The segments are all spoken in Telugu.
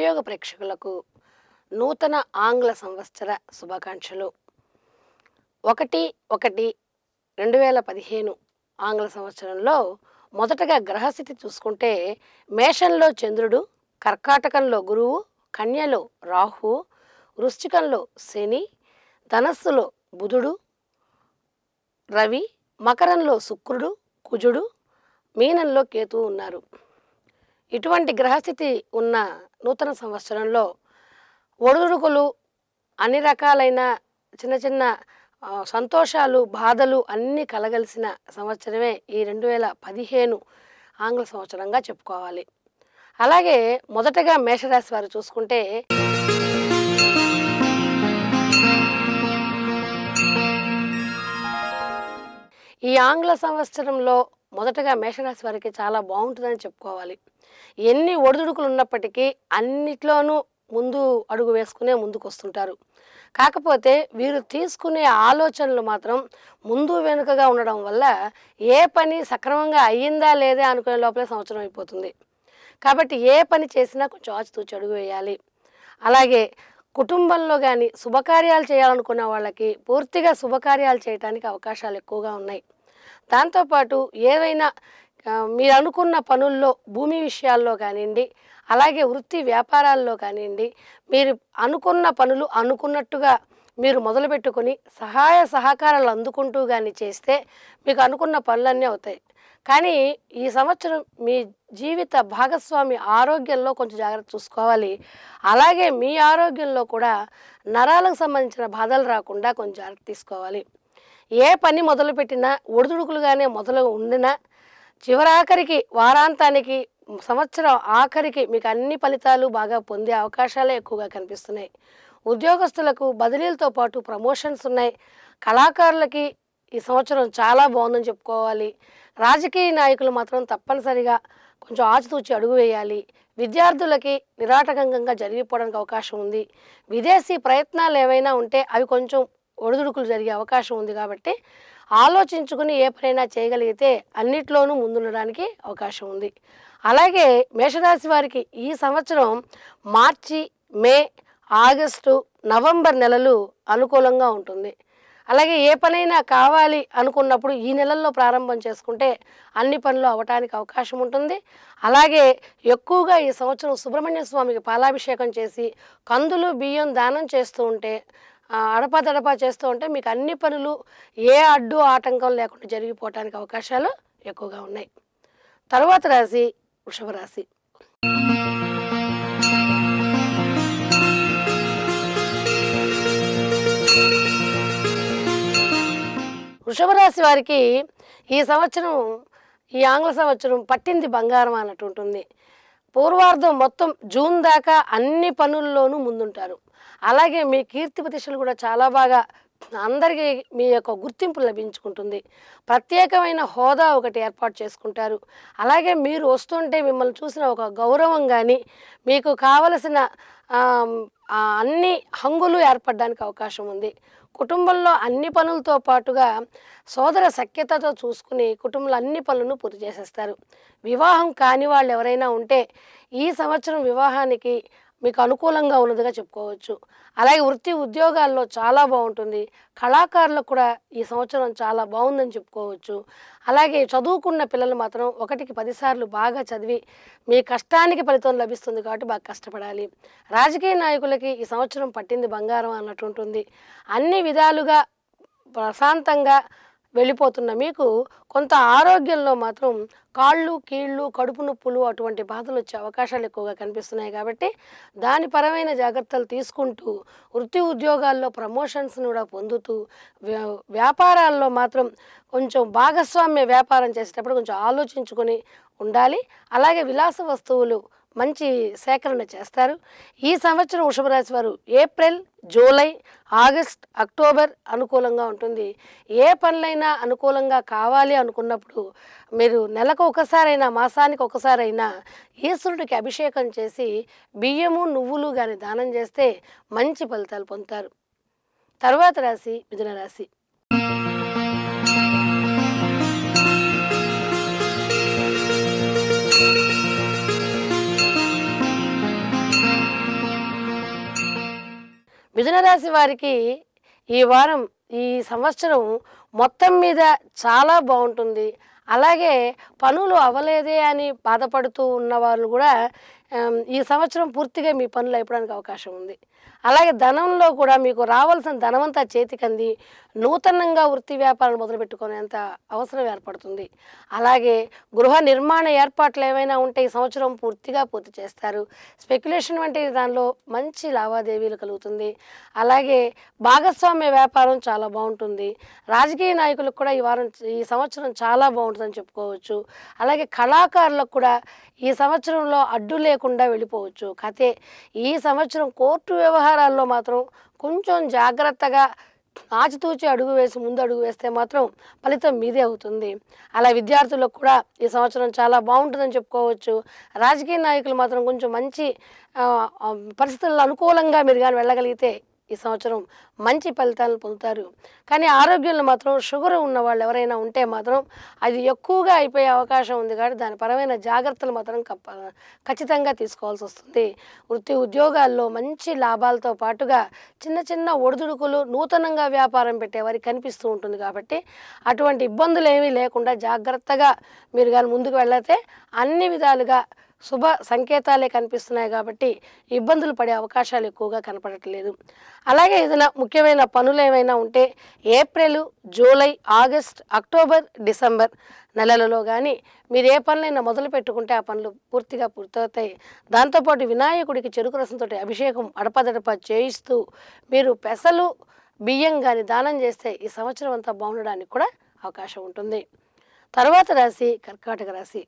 స్వరయోగ ప్రేక్షకులకు నూతన ఆంగ్ల సంవత్సర శుభాకాంక్షలు. 1/1/2015 ఆంగ్ల సంవత్సరంలో మొదటగా గ్రహస్థితి చూసుకుంటే మేషంలో చంద్రుడు, కర్కాటకంలో గురువు, కన్యలో రాహు, వృశ్చికంలో శని, ధనస్సులో బుధుడు, రవి, మకరంలో శుక్రుడు, కుజుడు, మీనంలో కేతువు ఉన్నారు. ఇటువంటి గ్రహస్థితి ఉన్న నూతన సంవత్సరంలో ఒడిదుడుకులు, అన్ని రకాలైన చిన్న చిన్న సంతోషాలు, బాధలు అన్నీ కలగలిసిన సంవత్సరమే ఈ 2015 ఆంగ్ల సంవత్సరంగా చెప్పుకోవాలి. అలాగే మొదటగా మేషరాశి వారు చూసుకుంటే ఈ ఆంగ్ల సంవత్సరంలో మొదటగా మేషరాశి వారికి చాలా బాగుంటుందని చెప్పుకోవాలి. ఎన్ని ఒడిదుడుకులు ఉన్నప్పటికీ అన్నిట్లోనూ ముందు అడుగు వేసుకునే ముందుకు వస్తుంటారు. కాకపోతే వీరు తీసుకునే ఆలోచనలు మాత్రం ముందు వెనుకగా ఉండడం వల్ల ఏ పని సక్రమంగా అయ్యిందా లేదా అనుకునే లోపలే సంవత్సరం అయిపోతుంది. కాబట్టి ఏ పని చేసినా కొంచెం ఆచితూచి అడుగు వేయాలి. అలాగే కుటుంబంలో కానీ శుభకార్యాలు చేయాలనుకున్న వాళ్ళకి పూర్తిగా శుభకార్యాలు చేయడానికి అవకాశాలు ఎక్కువగా ఉన్నాయి. దాంతోపాటు ఏవైనా మీరు అనుకున్న పనుల్లో భూమి విషయాల్లో కానివ్వండి, అలాగే వృత్తి వ్యాపారాల్లో కానివ్వండి, మీరు అనుకున్న పనులు అనుకున్నట్టుగా మీరు మొదలుపెట్టుకొని సహాయ సహకారాలు అందుకుంటూ కానీ చేస్తే మీకు అనుకున్న పనులన్నీ అవుతాయి. కానీ ఈ సంవత్సరం మీ జీవిత భాగస్వామి ఆరోగ్యంలో కొంచెం జాగ్రత్త చూసుకోవాలి. అలాగే మీ ఆరోగ్యంలో కూడా నరాలకు సంబంధించిన బాధలు రాకుండా కొంచెం జాగ్రత్త తీసుకోవాలి. ఏ పని మొదలుపెట్టినా ఒడిదుడుకులుగానే మొదలు ఉండినా చివరాఖరికి వారాంతానికి సంవత్సరం ఆఖరికి మీకు అన్ని ఫలితాలు బాగా పొందే అవకాశాలే ఎక్కువగా కనిపిస్తున్నాయి. ఉద్యోగస్తులకు బదిలీలతో పాటు ప్రమోషన్స్ ఉన్నాయి. కళాకారులకి ఈ సంవత్సరం చాలా బాగుందని చెప్పుకోవాలి. రాజకీయ నాయకులు మాత్రం తప్పనిసరిగా కొంచెం ఆచితూచి అడుగు వేయాలి. విద్యార్థులకి నిరాటంకంగా జరిగిపోవడానికి అవకాశం ఉంది. విదేశీ ప్రయత్నాలు ఏవైనా ఉంటే అవి కొంచెం ఒడిదుడుకులు జరిగే అవకాశం ఉంది. కాబట్టి ఆలోచించుకుని ఏ పనైనా చేయగలిగితే అన్నిట్లోనూ ముందుండడానికి అవకాశం ఉంది. అలాగే మేషరాశి వారికి ఈ సంవత్సరం మార్చి, మే, ఆగస్టు, నవంబర్ నెలలు అనుకూలంగా ఉంటుంది. అలాగే ఏ పనైనా కావాలి అనుకున్నప్పుడు ఈ నెలల్లో ప్రారంభం చేసుకుంటే అన్ని పనులు అవ్వటానికి అవకాశం ఉంటుంది. అలాగే ఎక్కువగా ఈ సంవత్సరం సుబ్రహ్మణ్య స్వామికి పాలాభిషేకం చేసి కందులు, బియ్యం దానం చేస్తూ ఉంటే అడపాదడపా చేస్తూ ఉంటే మీకు అన్ని పనులు ఏ అడ్డు ఆటంకం లేకుండా జరిగిపోవటానికి అవకాశాలు ఎక్కువగా ఉన్నాయి. తరువాత రాశి వృషభ రాశి. వృషభ రాశి వారికి ఈ సంవత్సరం, ఈ ఆంగ్ల సంవత్సరం పట్టింది బంగారం అన్నట్టు ఉంటుంది. పూర్వార్ధం మొత్తం జూన్ దాకా అన్ని పనుల్లోనూ ముందుంటారు. అలాగే మీ కీర్తి ప్రతిష్టలు కూడా చాలా బాగా అందరికీ మీ యొక్క గుర్తింపు లభించుకుంటుంది. ప్రత్యేకమైన హోదా ఒకటి ఏర్పాటు చేసుకుంటారు. అలాగే మీరు వస్తుంటే మిమ్మల్ని చూసిన ఒక గౌరవం కానీ, మీకు కావలసిన అన్ని హంగులు ఏర్పడడానికి అవకాశం ఉంది. కుటుంబంలో అన్ని పనులతో పాటుగా సోదర సఖ్యతతో చూసుకుని కుటుంబంలో అన్ని పనులను పూర్తి చేసేస్తారు. వివాహం కాని వాళ్ళు ఎవరైనా ఉంటే ఈ సంవత్సరం వివాహానికి మీకు అనుకూలంగా ఉన్నదిగా చెప్పుకోవచ్చు. అలాగే వృత్తి ఉద్యోగాల్లో చాలా బాగుంటుంది. కళాకారులకు కూడా ఈ సంవత్సరం చాలా బాగుందని చెప్పుకోవచ్చు. అలాగే చదువుకున్న పిల్లలు మాత్రం 1కి 10 సార్లు బాగా చదివి మీ కష్టానికి ఫలితం లభిస్తుంది కాబట్టి బాగా కష్టపడాలి. రాజకీయ నాయకులకి ఈ సంవత్సరం పట్టింది బంగారం అన్నట్టు ఉంటుంది. అన్ని విధాలుగా ప్రశాంతంగా వెళ్ళిపోతున్న మీకు కొంత ఆరోగ్యంలో మాత్రం కాళ్ళు, కీళ్ళు, కడుపు నొప్పులు అటువంటి బాధలు వచ్చే అవకాశాలు ఎక్కువగా కనిపిస్తున్నాయి. కాబట్టి దాని పరమైన జాగ్రత్తలు తీసుకుంటూ వృత్తి ఉద్యోగాల్లో ప్రమోషన్స్ని కూడా పొందుతూ వ్యాపారాల్లో మాత్రం కొంచెం భాగస్వామ్య వ్యాపారం చేసేటప్పుడు కొంచెం ఆలోచించుకొని ఉండాలి. అలాగే విలాస వస్తువులు మంచి సేకరణ చేస్తారు. ఈ సంవత్సరం వృషభ రాశి వారు ఏప్రిల్, జూలై, ఆగస్ట్, అక్టోబర్ అనుకూలంగా ఉంటుంది. ఏ పనులైనా అనుకూలంగా కావాలి అనుకున్నప్పుడు మీరు నెలకు ఒకసారైనా, మాసానికి ఒకసారైనా ఈశ్వరుడికి అభిషేకం చేసి బియ్యము, నువ్వులు కానీ దానం చేస్తే మంచి ఫలితాలు పొందుతారు. తరువాత రాశి మిథున రాశి. మిథున రాశి వారికి ఈ వారం, ఈ సంవత్సరం మొత్తం మీద చాలా బాగుంటుంది. అలాగే పనులు అవ్వలేదే అని బాధపడుతూ ఉన్నవాళ్ళు కూడా ఈ సంవత్సరం పూర్తిగా మీ పనులు అయిపోవడానికి అవకాశం ఉంది. అలాగే ధనంలో కూడా మీకు రావాల్సిన ధనమంతా చేతికంది నూతనంగా వృత్తి వ్యాపారాలు మొదలుపెట్టుకునేంత అవసరం ఏర్పడుతుంది. అలాగే గృహ నిర్మాణ ఏర్పాట్లు ఏవైనా ఉంటే ఈ సంవత్సరం పూర్తిగా పూర్తి చేస్తారు. స్పెక్యులేషన్ వంటి దానిలో మంచి లావాదేవీలు కలుగుతుంది. అలాగే భాగస్వామ్య వ్యాపారం చాలా బాగుంటుంది. రాజకీయ నాయకులకు కూడా ఈ సంవత్సరం చాలా బాగుంటుందని చెప్పుకోవచ్చు. అలాగే కళాకారులకు కూడా ఈ సంవత్సరంలో అడ్డు లేకుండా వెళ్ళిపోవచ్చు. కాతే ఈ సంవత్సరం కోర్టు వ్యవహారాల్లో మాత్రం కొంచెం జాగ్రత్తగా ఆచితూచి ముందు అడుగు వేస్తే మాత్రం ఫలితం మీదే అవుతుంది. అలా విద్యార్థులకు కూడా ఈ సంవత్సరం చాలా బాగుంటుందని చెప్పుకోవచ్చు. రాజకీయ నాయకులు మాత్రం కొంచెం మంచి పరిస్థితుల్లో అనుకూలంగా మీరు కానీ వెళ్ళగలిగితే ఈ సంవత్సరం మంచి ఫలితాలను పొందుతారు. కానీ ఆరోగ్యంలో మాత్రం షుగర్ ఉన్న వాళ్ళు ఎవరైనా ఉంటే మాత్రం అది ఎక్కువగా అయిపోయే అవకాశం ఉంది. కాబట్టి దాని పరమైన జాగ్రత్తలు మాత్రం ఖచ్చితంగా తీసుకోవాల్సి వస్తుంది. వృత్తి ఉద్యోగాల్లో మంచి లాభాలతో పాటుగా చిన్న చిన్న ఒడిదుడుకులు నూతనంగా వ్యాపారం పెట్టేవారికి కనిపిస్తూ ఉంటుంది. కాబట్టి అటువంటి ఇబ్బందులు ఏమీ లేకుండా జాగ్రత్తగా మీరు కానీ ముందుకు వెళ్ళితే అన్ని విధాలుగా శుభ సంకేతాలే కనిపిస్తున్నాయి. కాబట్టి ఇబ్బందులు పడే అవకాశాలు ఎక్కువగా కనపడట్లేదు. అలాగే ఏదైనా ముఖ్యమైన పనులు ఏమైనా ఉంటే April, July, August, October, December నెలలలో కానీ మీరు ఏ పనులైనా మొదలు పెట్టుకుంటే ఆ పనులు పూర్తిగా పూర్తవుతాయి. దాంతోపాటు వినాయకుడికి చెరుకు రసంతో అభిషేకం అడపదడప చేయిస్తూ మీరు పెసలు, బియ్యం కానీ దానం చేస్తే ఈ సంవత్సరం అంతా బాగుండడానికి కూడా అవకాశం ఉంటుంది. తర్వాత రాశి కర్కాటక రాశి.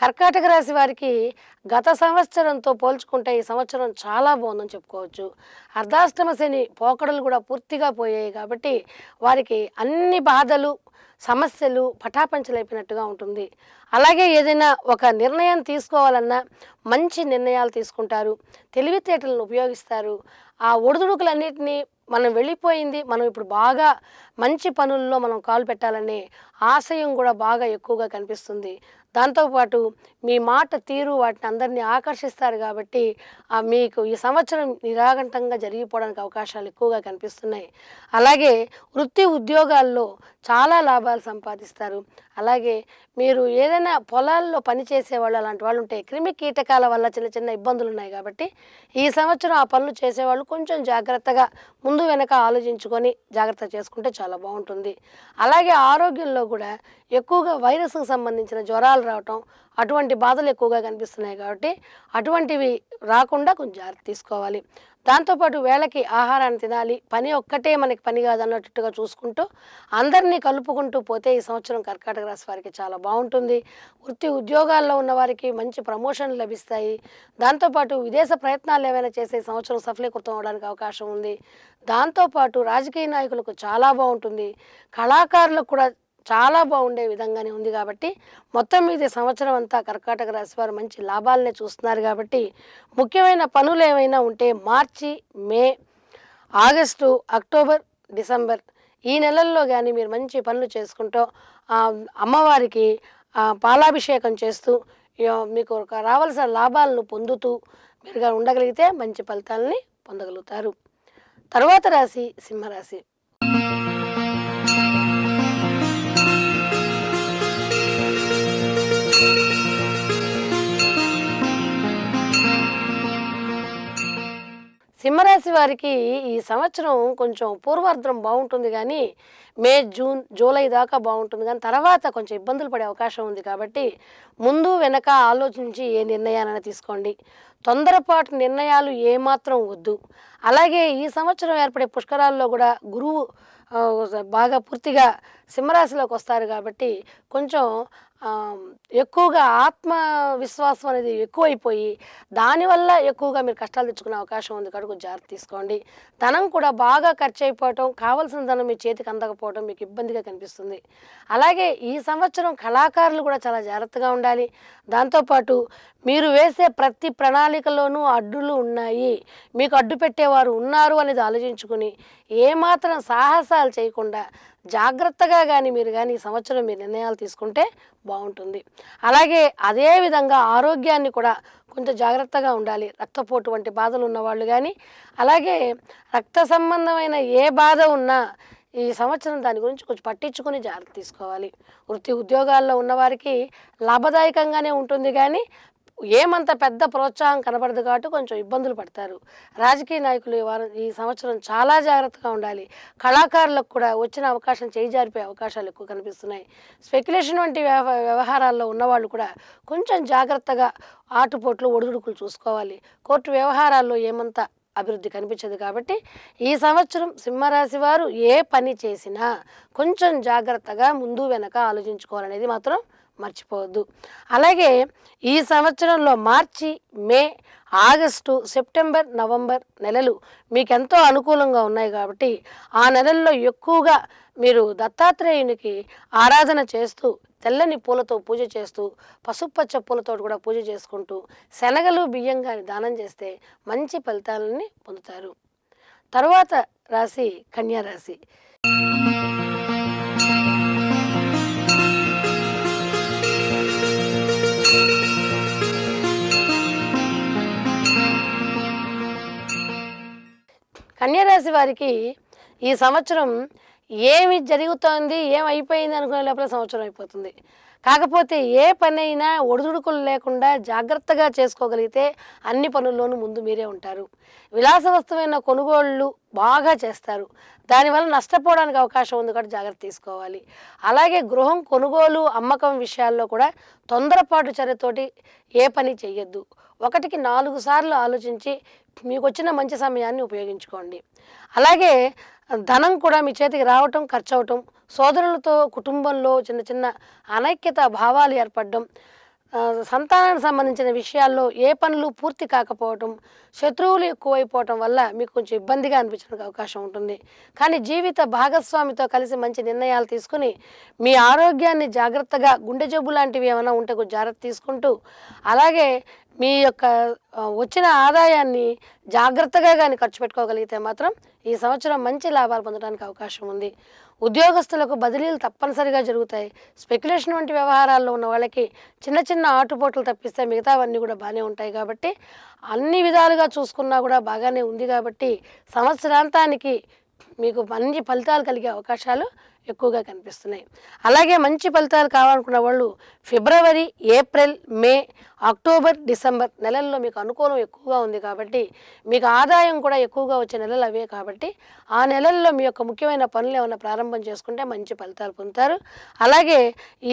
కర్కాటక రాశి వారికి గత సంవత్సరంతో పోల్చుకుంటే ఈ సంవత్సరం చాలా బాగుందని చెప్పుకోవచ్చు. అర్ధాష్టమ శని పోకడలు కూడా పూర్తిగా పోయాయి. కాబట్టి వారికి అన్ని బాధలు, సమస్యలు పటాపంచలైపోయినట్టుగా ఉంటుంది. అలాగే ఏదైనా ఒక నిర్ణయం తీసుకోవాలన్నా మంచి నిర్ణయాలు తీసుకుంటారు. తెలివితేటలను ఉపయోగిస్తారు. ఆ ఒడిదుడుకులన్నిటినీ మనం వెళ్ళిపోయింది, మనం ఇప్పుడు బాగా మంచి పనుల్లో మనం కాలు పెట్టాలనే ఆశయం కూడా బాగా ఎక్కువగా కనిపిస్తుంది. దాంతోపాటు మీ మాట తీరు వాటిని అందరినీ ఆకర్షిస్తారు. కాబట్టి మీకు ఈ సంవత్సరం నిరాఘంటంగా జరిగిపోవడానికి అవకాశాలు ఎక్కువగా కనిపిస్తున్నాయి. అలాగే వృత్తి ఉద్యోగాల్లో చాలా లాభాలు సంపాదిస్తారు. అలాగే మీరు ఏదైనా పొలాల్లో పనిచేసే వాళ్ళు అలాంటి వాళ్ళు ఉంటే క్రిమి కీటకాల వల్ల చిన్న చిన్న ఇబ్బందులు ఉన్నాయి. కాబట్టి ఈ సంవత్సరం ఆ పనులు చేసేవాళ్ళు కొంచెం జాగ్రత్తగా ముందు వెనక ఆలోచించుకొని జాగ్రత్త చేసుకుంటే చాలా బాగుంటుంది. అలాగే ఆరోగ్యంలో కూడా ఎక్కువగా వైరస్కు సంబంధించిన జ్వరాలు రావటం అటువంటి బాధలు ఎక్కువగా కనిపిస్తున్నాయి. కాబట్టి అటువంటివి రాకుండా కొంచెం జాగ్రత్త తీసుకోవాలి. దాంతోపాటు వేళకి ఆహారాన్ని తినాలి. పని ఒక్కటే మనకి పని కాదు అన్నట్టుగా చూసుకుంటూ అందరినీ కలుపుకుంటూ పోతే ఈ సంవత్సరం కర్కాటక రాశి వారికి చాలా బాగుంటుంది. వృత్తి ఉద్యోగాల్లో ఉన్న వారికి మంచి ప్రమోషన్లు లభిస్తాయి. దాంతోపాటు విదేశ ప్రయత్నాలు ఏమైనా చేసే సంవత్సరం సఫలీకృతం అవడానికి అవకాశం ఉంది. దాంతోపాటు రాజకీయ నాయకులకు చాలా బాగుంటుంది. కళాకారులకు కూడా చాలా బాగుండే విధంగానే ఉంది. కాబట్టి మొత్తం మీద సంవత్సరం అంతా కర్కాటక రాశి వారు మంచి లాభాలనే చూస్తున్నారు. కాబట్టి ముఖ్యమైన పనులు ఏమైనా ఉంటే మార్చి, మే, ఆగస్టు, అక్టోబర్, డిసెంబర్ ఈ నెలల్లో కానీ మీరు మంచి పనులు చేసుకుంటూ అమ్మవారికి పాలాభిషేకం చేస్తూ మీకు రావాల్సిన లాభాలను పొందుతూ మీరుగా ఉండగలిగితే మంచి ఫలితాలని పొందగలుగుతారు. తర్వాత రాశి సింహరాశి. సింహరాశి వారికి ఈ సంవత్సరం కొంచెం పూర్వార్ధం బాగుంటుంది. కానీ మే, జూన్, జూలై దాకా బాగుంటుంది. కానీ తర్వాత కొంచెం ఇబ్బందులు పడే అవకాశం ఉంది. కాబట్టి ముందు వెనక ఆలోచించి ఏ నిర్ణయాలైనా తీసుకోండి. తొందరపాటు నిర్ణయాలు ఏమాత్రం వద్దు. అలాగే ఈ సంవత్సరం ఏర్పడే పుష్కరాల్లో కూడా గురువు బాగా పూర్తిగా సింహరాశిలోకి వస్తారు. కాబట్టి కొంచెం ఎక్కువగా ఆత్మవిశ్వాసం అనేది ఎక్కువైపోయి దానివల్ల ఎక్కువగా మీరు కష్టాలు తెచ్చుకునే అవకాశం ఉంది. కనుక జాగ్రత్త తీసుకోండి. ధనం కూడా బాగా ఖర్చు అయిపోవటం, కావాల్సిన ధనం మీ చేతికి అందకపోవడం మీకు ఇబ్బందిగా కనిపిస్తుంది. అలాగే ఈ సంవత్సరం కళాకారులు కూడా చాలా జాగ్రత్తగా ఉండాలి. దాంతోపాటు మీరు వేసే ప్రతి ప్రణాళికలోనూ అడ్డులు ఉన్నాయి, మీకు అడ్డు పెట్టేవారు ఉన్నారు అనేది ఆలోచించుకుని ఏమాత్రం సాహసాలు చేయకుండా జాగ్రత్తగా మీరు కానీ ఈ సంవత్సరం మీరు నిర్ణయాలు తీసుకుంటే బాగుంటుంది. అలాగే అదే విధంగా ఆరోగ్యాన్ని కూడా కొంచెం జాగ్రత్తగా ఉండాలి. రక్తపోటు వంటి బాధలు ఉన్నవాళ్ళు కానీ, అలాగే రక్త సంబంధమైన ఏ బాధ ఉన్నా ఈ సంవత్సరం దాని గురించి కొంచెం పట్టించుకొని జాగ్రత్త తీసుకోవాలి. వృత్తి ఉద్యోగాల్లో ఉన్నవారికి లాభదాయకంగానే ఉంటుంది కానీ ఏమంత పెద్ద ప్రోత్సాహం కనబడదు కాబట్టి కొంచెం ఇబ్బందులు పడతారు. రాజకీయ నాయకులు ఈ సంవత్సరం చాలా జాగ్రత్తగా ఉండాలి. కళాకారులకు కూడా వచ్చిన అవకాశం చేయి జారిపోయే అవకాశాలు ఎక్కువ కనిపిస్తున్నాయి. స్పెక్యులేషన్ వంటి వ్యవహారాల్లో ఉన్నవాళ్ళు కూడా కొంచెం జాగ్రత్తగా ఆటుపోట్లు ఒడిదుడుకులు చూసుకోవాలి. కోర్టు వ్యవహారాల్లో ఏమంత అభివృద్ధి కనిపించదు కాబట్టి ఈ సంవత్సరం సింహరాశి వారు ఏ పని చేసినా కొంచెం జాగ్రత్తగా ముందు వెనక ఆలోచించుకోవాలనేది మాత్రం మర్చిపోవద్దు. అలాగే ఈ సంవత్సరంలో మార్చి, మే, ఆగస్టు, సెప్టెంబర్, నవంబర్ నెలలు మీకు ఎంతో అనుకూలంగా ఉన్నాయి కాబట్టి ఆ నెలల్లో ఎక్కువగా మీరు దత్తాత్రేయునికి ఆరాధన చేస్తూ, తెల్లని పూలతో పూజ చేస్తూ, పసుపచ్చ పూలతో కూడా పూజ చేసుకుంటూ, శనగలు బియ్యం కానీ దానం చేస్తే మంచి ఫలితాలని పొందుతారు. తరువాత రాశి కన్యా రాశి. కన్యారాశి వారికి ఈ సంవత్సరం ఏమి జరుగుతోంది, ఏమైపోయింది అనుకునే లోపల సంవత్సరం అయిపోతుంది. కాకపోతే ఏ పనైనా ఒడిదుడుకులు లేకుండా జాగ్రత్తగా చేసుకోగలిగితే అన్ని పనుల్లోనూ ముందు మీరే ఉంటారు. విలాసవస్తమైన కొనుగోళ్ళు బాగా చేస్తారు. దానివల్ల నష్టపోవడానికి అవకాశం ఉంది కాబట్టి జాగ్రత్త తీసుకోవాలి. అలాగే గృహం కొనుగోలు, అమ్మకం విషయాల్లో కూడా తొందరపాటు చర్యతోటి ఏ పని చెయ్యొద్దు. 1కి 4 సార్లు ఆలోచించి మీకు వచ్చిన మంచి సమయాన్ని ఉపయోగించుకోండి. అలాగే ధనం కూడా మీ చేతికి రావటం, ఖర్చు అవటం, సోదరులతో కుటుంబంలో చిన్న చిన్న అనైక్యత భావాలు ఏర్పడడం, సంతానానికి సంబంధించిన విషయాల్లో ఏ పనులు పూర్తి కాకపోవటం, శత్రువులు ఎక్కువైపోవటం వల్ల మీకు కొంచెం ఇబ్బందిగా అనిపించడానికి అవకాశం ఉంటుంది. కానీ జీవిత భాగస్వామితో కలిసి మంచి నిర్ణయాలు తీసుకుని మీ ఆరోగ్యాన్ని జాగ్రత్తగా, గుండె జబ్బు లాంటివి ఏమైనా ఉంటే కొంచెం జాగ్రత్త తీసుకుంటూ, అలాగే మీ యొక్క వచ్చిన ఆదాయాన్ని జాగ్రత్తగా కానీ ఖర్చు పెట్టుకోగలిగితే మాత్రం ఈ సంవత్సరం మంచి లాభాలు పొందడానికి అవకాశం ఉంది. ఉద్యోగస్తులకు బదిలీలు తప్పనిసరిగా జరుగుతాయి. స్పెక్యులేషన్ వంటి వ్యవహారాల్లో ఉన్న వాళ్ళకి చిన్న చిన్న ఆటుపోట్లు తప్పిస్తే మిగతావన్నీ కూడా బాగానే ఉంటాయి కాబట్టి అన్ని విధాలుగా చూసుకున్నా కూడా బాగానే ఉంది కాబట్టి సంవత్సరాంతానికి మీకు మంచి ఫలితాలు కలిగే అవకాశాలు ఎక్కువగా కనిపిస్తున్నాయి. అలాగే మంచి ఫలితాలు కావాలనుకున్న వాళ్ళు ఫిబ్రవరి, ఏప్రిల్, మే, అక్టోబర్, డిసెంబర్ నెలల్లో మీకు అనుకూలం ఎక్కువగా ఉంది కాబట్టి మీకు ఆదాయం కూడా ఎక్కువగా వచ్చే నెలలు అవే కాబట్టి ఆ నెలల్లో మీ యొక్క ముఖ్యమైన పనులు ఏమైనా ప్రారంభం చేసుకుంటే మంచి ఫలితాలు పొందుతారు. అలాగే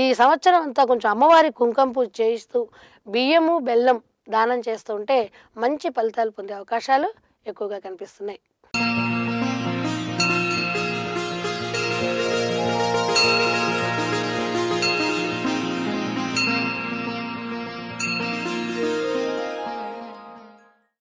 ఈ సంవత్సరం అంతా కొంచెం అమ్మవారి కుంకుమ పూజ చేయిస్తూ బియ్యము, బెల్లం దానం చేస్తూ ఉంటే మంచి ఫలితాలు పొందే అవకాశాలు ఎక్కువగా కనిపిస్తున్నాయి.